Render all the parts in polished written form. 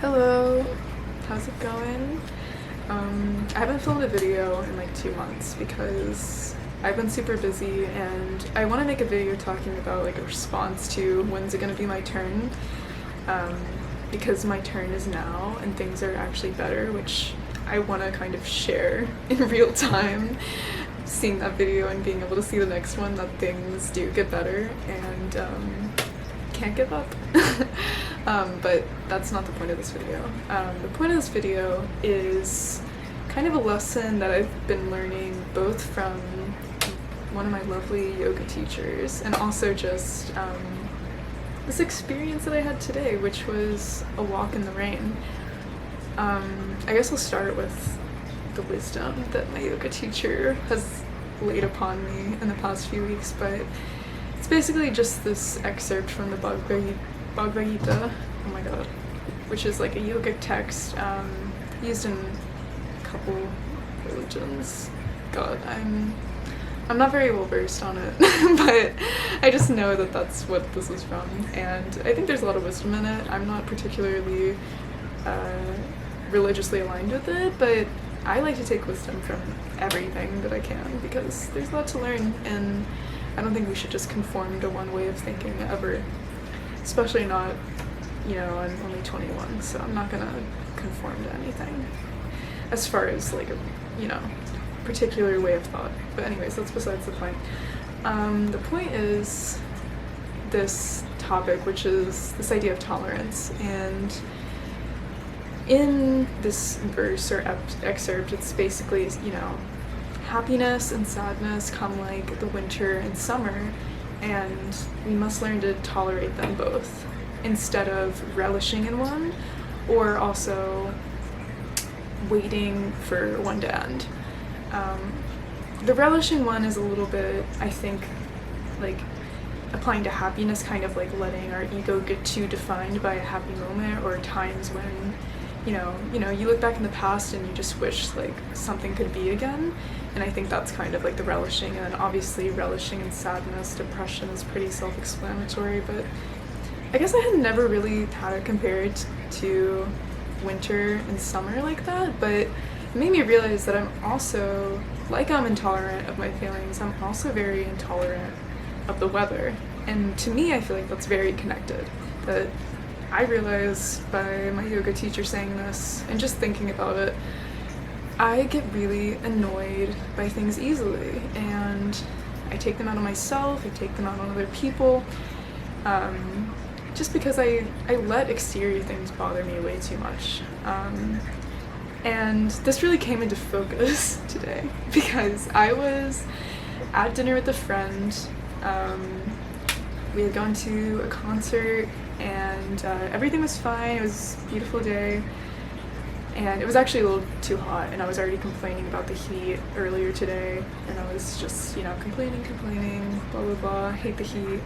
Hello, how's it going? I haven't filmed a video in like 2 months because I've been super busy and I want to make a video talking about like a response to when's it gonna be my turn, because my turn is now and things are actually better, which I want to kind of share in real time, seeing that video and being able to see the next one that things do get better and can't give up. But that's not the point of this video. The point of this video is kind of a lesson that I've been learning both from one of my lovely yoga teachers and also just this experience that I had today, which was a walk in the rain. I guess I'll start with the wisdom that my yoga teacher has laid upon me in the past few weeks, but it's basically just this excerpt from the Bhagavad Gita, oh my god, which is like a yogic text used in a couple religions. God, I'm not very well versed on it, but I just know that that's what this is from, and I think there's a lot of wisdom in it. I'm not particularly religiously aligned with it, but I like to take wisdom from everything that I can because there's a lot to learn, and I don't think we should just conform to one way of thinking ever, especially not, I'm only 21, so I'm not gonna conform to anything as far as like a, particular way of thought. But anyways, that's besides the point. The point is this topic, which is this idea of tolerance, and in this verse or excerpt, it's basically, happiness and sadness come like the winter and summer, and we must learn to tolerate them both instead of relishing in one or also waiting for one to end. The relishing one is a little bit, I think, like applying to happiness, kind of like letting our ego get too defined by a happy moment or times when you look back in the past and you just wish like something could be again. And I think that's kind of like the relishing, and obviously relishing in sadness, depression is pretty self-explanatory, but I guess I had never really had it compared to winter and summer like that, but it made me realize that I'm also, like I'm intolerant of my feelings, I'm also very intolerant of the weather. And to me, I feel like that's very connected. That I realized by my yoga teacher saying this and just thinking about it, I get really annoyed by things easily, and I take them out on myself, I take them out on other people, just because I let exterior things bother me way too much. And this really came into focus today because I was at dinner with a friend. We had gone to a concert and everything was fine. It was a beautiful day, and it was actually a little too hot, and I was already complaining about the heat earlier today, and I was just complaining, blah blah blah, hate the heat,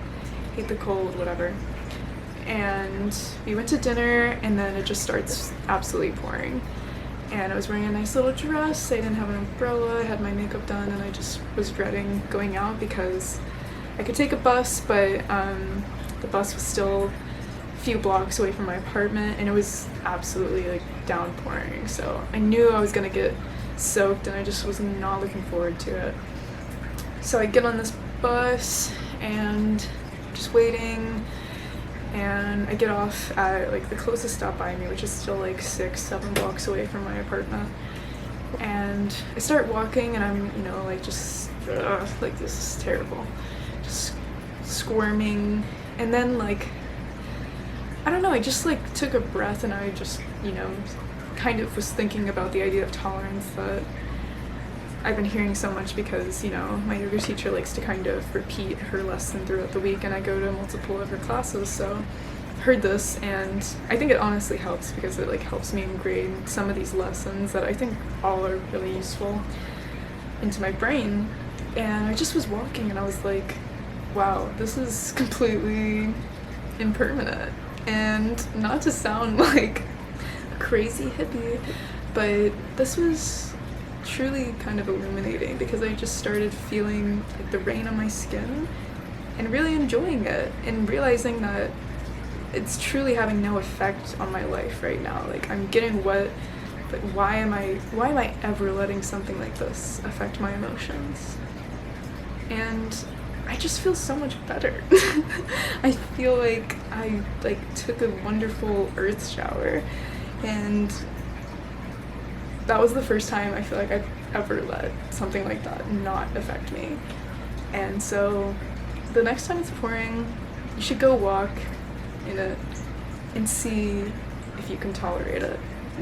hate the cold, whatever. And we went to dinner, and then it just starts absolutely pouring, and I was wearing a nice little dress, I didn't have an umbrella, I had my makeup done, and I just was dreading going out because I could take a bus, but the bus was still a few blocks away from my apartment, and it was absolutely like downpouring, so I knew I was gonna get soaked, and I just was not looking forward to it. So I get on this bus and just waiting, and I get off at like the closest stop by me, which is still like 6-7 blocks away from my apartment, and I start walking, and I'm just like, this is terrible, just squirming, and then like I don't know, I just like took a breath, and I just kind of was thinking about the idea of tolerance that I've been hearing so much because my yoga teacher likes to kind of repeat her lesson throughout the week, and I go to multiple of her classes, so I've heard this, and I think it honestly helps because it like helps me ingrain some of these lessons that I think all are really useful into my brain. And I just was walking, and I was like, wow, this is completely impermanent. And not to sound like a crazy hippie, but this was truly kind of illuminating because I just started feeling like the rain on my skin and really enjoying it and realizing that it's truly having no effect on my life right now. Like, I'm getting wet, but why am I ever letting something like this affect my emotions? And I just feel so much better. I feel like I took a wonderful earth shower, and that was the first time I feel like I've ever let something like that not affect me. And so the next time it's pouring, you should go walk in it and see if you can tolerate it.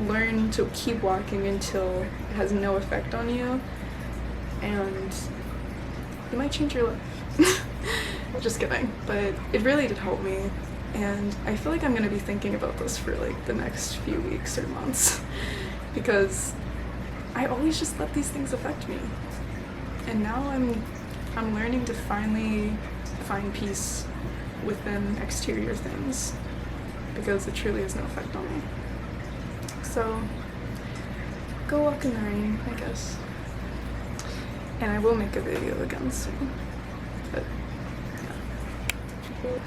Learn to keep walking until it has no effect on you, and it might change your life. Just kidding, but it really did help me, and I feel like I'm gonna be thinking about this for like the next few weeks or months because I always just let these things affect me, and now I'm learning to finally find peace within exterior things because it truly has no effect on me. So go walk in the rain, I guess. And I will make a video again soon. But